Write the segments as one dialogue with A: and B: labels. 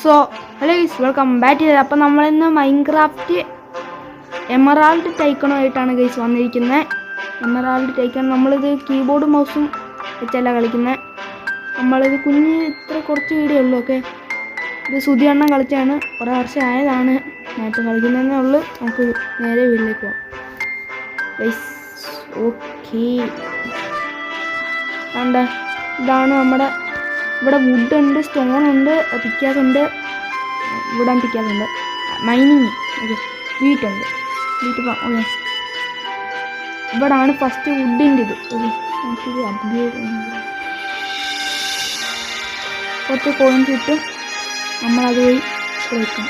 A: So hello guys, welcome back ചെയ്ത്. അപ്പം നമ്മളിന്ന് മൈൻക്രാഫ്റ്റ് എമറാൾഡ് ടൈക്കണുമായിട്ടാണ് ഗൈസ് വന്നിരിക്കുന്നത്. എമറാൾഡ് ടൈക്കൺ നമ്മളിത് കീബോർഡ് മൗസും വെച്ചല്ല കളിക്കുന്നത്. നമ്മളിത് ഇത്ര കുറച്ച് വീഡിയോ ഉള്ളൂ. ഓക്കെ, ഇത് സുധിയണ്ണം കളിച്ചാണ്, കുറേ വർഷം ആയതാണ് ഞാനിപ്പോൾ കളിക്കുന്നതേ ഉള്ളൂ. നമുക്ക് നേരെ വീട്ടിലേക്ക് പോകാം ഗൈസ്. ഓക്കെ, ഇതാണ് നമ്മുടെ ഇവിടെ വുഡ് ഉണ്ട്, സ്റ്റോൺ ഉണ്ട്, പിക്കാസ് ഉണ്ട്, ഇവിടെ പിക്കാസ് ഉണ്ട്, മൈനിങ്. ഓക്കെ, വീട്ടുണ്ട്, വീട്ടിൽ പോകാം. ഓക്കെ, ഇവിടാണ് ഫസ്റ്റ് വുഡിൻ്റെ ഇത്. ഓക്കെ, നമുക്കിത് അപ്ഗ്രേഡ് കുറച്ച് കോയിൻസ് കിട്ടും, നമ്മളത് വഴി വയ്ക്കണം.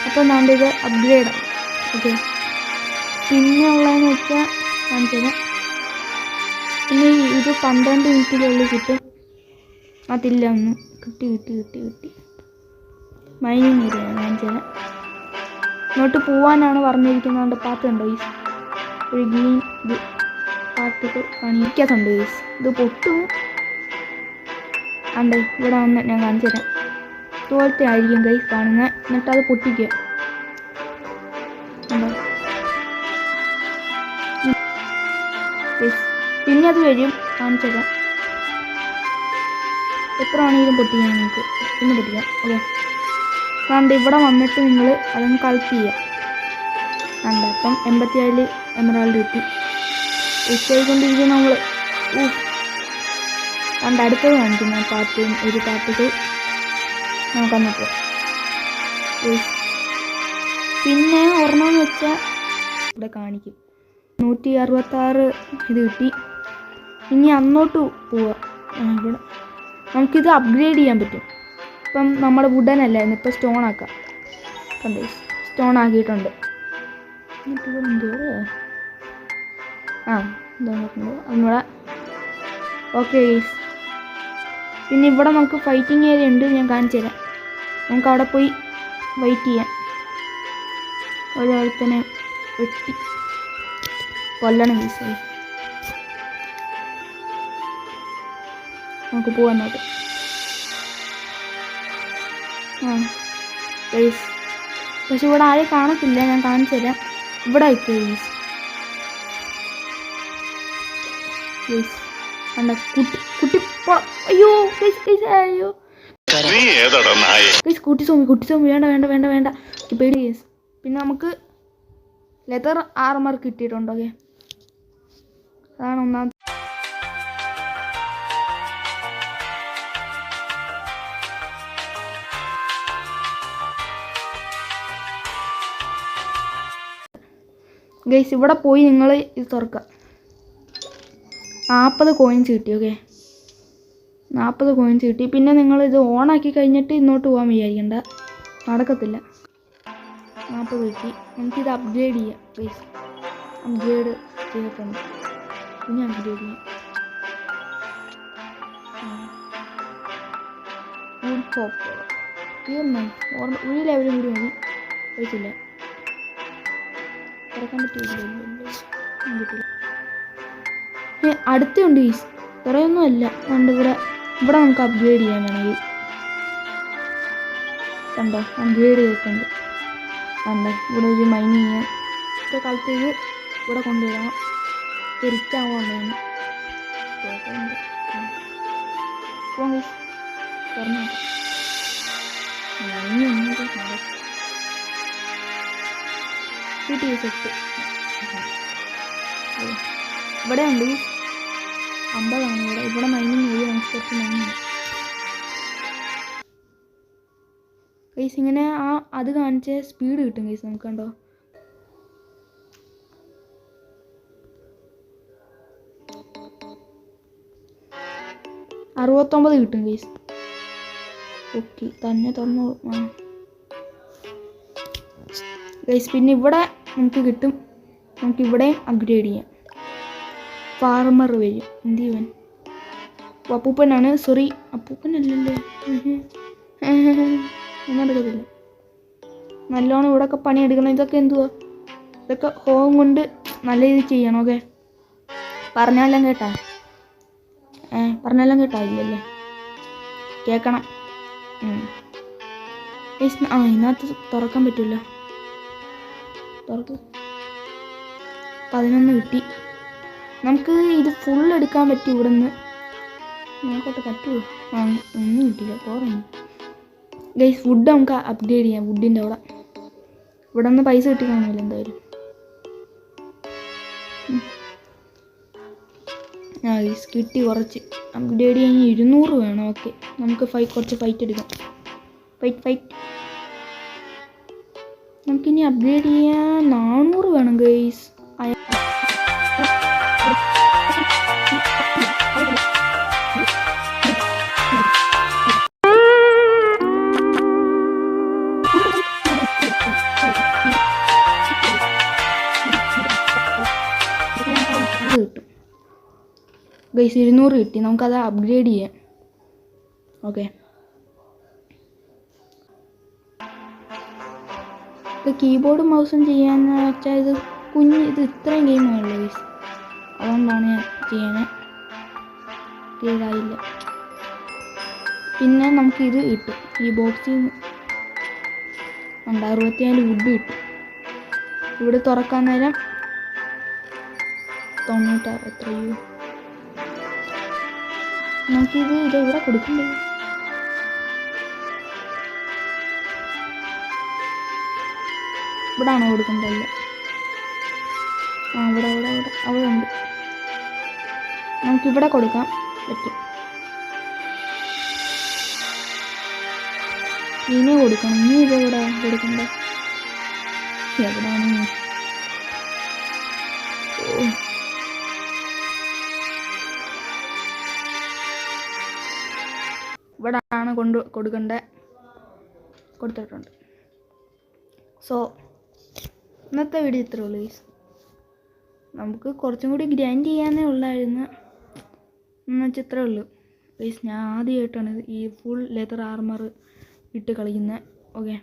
A: അപ്പോൾ എന്താണ്ട് ഇത് അപ്ഗ്രേഡാണ്. ഓക്കെ, പിന്നെ ഉള്ളതെന്ന് വെച്ചാൽ കാണിച്ചത്, പിന്നെ ഇത് 12 മിനിറ്റിനുള്ളിൽ കിട്ടും. അതില്ല, ഒന്ന് കിട്ടി മൈനിങ് ഏരിയ കാണിച്ചത്. ഇങ്ങോട്ട് പോവാനാണ് പറഞ്ഞിരിക്കുന്നത്. പാത്തുണ്ടോ ഈ ഒരു ഗ്രീൻ ഇത് പാത്തിട്ട് കാണിക്കാത്തുണ്ട് ഗൈസ്. ഇത് പൊട്ടും അണ്ടേ, ഇവിടെ വന്ന് ഞാൻ കാണിച്ചു തരാം. ഇതുപോലത്തെ ആയിരിക്കും ഗൈസ് കാണുന്നത്. എന്നിട്ട് അത് പൊട്ടിക്കുക. പിന്നെ അത് വരും, കാണിച്ചു തരാം. എത്ര ആണെങ്കിലും പൊട്ടിക്കാം, നിങ്ങൾക്ക് പിന്നെ പൊട്ടിക്കാം. ഓക്കെ, അതുകൊണ്ട് ഇവിടെ വന്നിട്ട് നിങ്ങൾ അതൊന്ന് കളക്ട് ചെയ്യുക. അപ്പം 87 എമറാൾഡ് കിട്ടി. ഉച്ചയായിക്കൊണ്ടിരിക്കും നമ്മൾ. അതുകൊണ്ട് അടുത്തത് കാണിക്കുന്നു ഒരു പാർട്ടിക്ക് നമുക്കന്ന് പോവാം. പിന്നെ ഒരെണ്ണമെന്ന് വെച്ചാൽ ഇവിടെ കാണിക്കും 166 ഇത് കിട്ടി. ഇനി അങ്ങോട്ട് പോവുക. ഇവിടെ നമുക്കിത് അപ്ഗ്രേഡ് ചെയ്യാൻ പറ്റും. ഇപ്പം നമ്മുടെ വുഡനല്ലായിരുന്നു, ഇപ്പോൾ സ്റ്റോൺ ആക്കാം. കണ്ടോ, സ്റ്റോൺ ആക്കിയിട്ടുണ്ട്. ഒന്നുകൂടെ. ഓക്കെ, പിന്നെ ഇവിടെ നമുക്ക് ഫൈറ്റിംഗ് ഏരിയ ഉണ്ട്, ഞാൻ കാണിച്ചു തരാം. നമുക്ക് അവിടെ പോയി വെയിറ്റ് ചെയ്യാം. ഒരാൾത്തന്നെ വെട്ടി കൊല്ലണം ഗൈസ്. നമുക്ക് പോകാൻ നോട്ട്. ഗൈസ്, പക്ഷെ ഇവിടെ ആരെയും കാണത്തില്ല, ഞാൻ കാണിച്ചു തരാം. ഇവിടെ ആയിക്കോ ഗൈസ്. കണ്ട കുട്ടി അയ്യോ അയ്യോ കുട്ടി സോമി വേണ്ട പേടി ഗൈസ്. പിന്നെ നമുക്ക് ലെതർ ആർമർ കിട്ടിയിട്ടുണ്ട്. ഓക്കെ, അതാണ് ഒന്നാമത്തെ. ഗൈസ്, ഇവിടെ പോയി നിങ്ങൾ ഇത് തുറക്കുക. 40 കോയിൻസ് കിട്ടി. ഓക്കെ, 40 കോയിൻസ് കിട്ടി. പിന്നെ നിങ്ങൾ ഇത് ഓണാക്കി കഴിഞ്ഞിട്ട് ഇങ്ങോട്ട് പോകാൻ വിചാരിക്കണ്ട, നടക്കത്തില്ല. 40 കിട്ടി. നമുക്കിത് അപ്ഗ്രേഡ് ചെയ്യാം ഗൈസ്. അപ്ഗ്രേഡ് ചെയ്തിട്ടുണ്ട്, പിന്നെ അപ്ഗ്രേഡ് ചെയ്യാം. ഒരു ലെവലും കൂടി മതി. കഴിച്ചില്ല, തുറക്കാൻ പറ്റില്ല. അടുത്തുണ്ട് ഗൈസ്, കുറേയൊന്നും അല്ല. അതുകൊണ്ട് ഇവിടെ നമുക്ക് അപ്ഗ്രേഡ് ചെയ്യാൻ വേണമെങ്കിൽ കണ്ടോ, അപ്ഗ്രേഡ് ചെയ്തിട്ടുണ്ട്. കണ്ടോ, ഇവിടെ ഒരു മൈനിങ് ചെയ്യാൻ ഇപ്പോൾ കളക്ട് ചെയ്ത് ഇവിടെ കൊണ്ടുവരണം. തിരിച്ചാവുകൊണ്ടാണ് പറഞ്ഞു സെറ്റ്. ഇവിടെ ഉണ്ട് 50 ഇവിടെ മൈനിങ് ചെയ്ത് നമുക്ക് കുറച്ച് മൈനിങ് ഗൈസ്. ഇങ്ങനെ അത് കാണിച്ച സ്പീഡ് കിട്ടും ഗൈസ്. നമുക്ക് കണ്ടോ, $69 കിട്ടും ഗൈസ്. ഓക്കെ, തന്നെ തുറന്നോളൂ ഗൈസ്. പിന്നെ ഇവിടെ നമുക്ക് കിട്ടും. നമുക്ക് ഇവിടെയും അപ്ഗ്രേഡ് ചെയ്യാം. ഫാർമർ വരും. എന്ത് ചെയ്യുവാൻ? അപ്പൂപ്പനാണ്, സോറി അപ്പൂപ്പനല്ലല്ലേ, നടക്കത്തില്ല. നല്ലോണം ഇവിടെയൊക്കെ പണിയെടുക്കണം. ഇതൊക്കെ എന്തുവാ, ഇതൊക്കെ ഹോം കൊണ്ട് നല്ല രീതിയിൽ ചെയ്യണം. ഓക്കെ, പറഞ്ഞാലും കേട്ടാ ഇല്ലല്ലേ, കേൾക്കണം. ഇതിനകത്ത് തുറക്കാൻ പറ്റില്ല. തുറക്ക്. 11 കിട്ടി. നമുക്ക് ഇത് ഫുൾ എടുക്കാൻ പറ്റും ഇവിടെ നിന്ന്. നോക്കട്ടെ പറ്റുമോ? ഒന്നും കിട്ടില്ല. കുറഞ്ഞു ഗൈസ്. വുഡ് നമുക്ക് അപ്ഗ്രേഡ് ചെയ്യാം. വുഡിൻ്റെ ഇവിടെ നിന്ന് പൈസ കിട്ടി കാണുമല്ലോ എന്തായാലും. ഗൈസ് കിട്ടി കുറച്ച്. അപ്ഗ്രേഡ് ചെയ്യാൻ 200 വേണം. ഓക്കെ, നമുക്ക് കുറച്ച് ഫൈറ്റ് എടുക്കാം. ഫൈറ്റ് നമുക്കിനി അപ്ഗ്രേഡ് ചെയ്യാൻ 400 വേണം ഗൈസ്. കിട്ടും ഗൈസ്. 200 കിട്ടി. നമുക്കത് അപ്ഗ്രേഡ് ചെയ്യാം. ഓക്കെ, ഇത് കീബോർഡും മൗസും ചെയ്യാന്ന് വെച്ചാൽ ഇത് ഇത്രയും ഗെയിമാണല്ലോ ഗൈസ്. അതുകൊണ്ടാണ് ഞാൻ ചെയ്യാൻ ഇതായില്ല. പിന്നെ നമുക്കിത് കിട്ടും. ഈ ബോക്സിൽ നിന്ന് 64 വുഡ് കിട്ടും. ഇവിടെ തുറക്കാൻ നേരം 96 എത്രയോ. നമുക്കിത് ഇവിടെ കൊടുക്കണ്ടേ? ഇവിടാണോ കൊടുക്കണ്ടല്ല? അവിടെ ഉണ്ട്. നമുക്കിവിടെ കൊടുക്കാൻ പറ്റും. ഇനി കൊടുക്കണം. ഇനി ഇതെവിടെ കൊടുക്കണ്ടേ? എവിടാണ്? ഇവിടാണ് കൊടുത്തിട്ടുണ്ട്. സോ ഇന്നത്തെ വീഡിയോ ഇത്രേ ഉള്ളൂ ഗൈസ്. നമുക്ക് കുറച്ചും കൂടി ഗ്രൈൻഡ് ചെയ്യാനേ ഉള്ളായിരുന്നു. എന്നുവെച്ചാൽ ഇത്രേ ഉള്ളൂ ഗൈസ്. ഞാൻ ആദ്യമായിട്ടാണ് ഈ ഫുൾ ലെതർ ആർമർ ഇട്ട് കളിക്കുന്നത്. ഓക്കെ,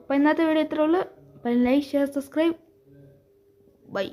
A: അപ്പോൾ ഇന്നത്തെ വീഡിയോ ഇത്രേ ഉള്ളൂ. അപ്പം ലൈക്ക്, ഷെയർ, സബ്സ്ക്രൈബ്. ബൈ.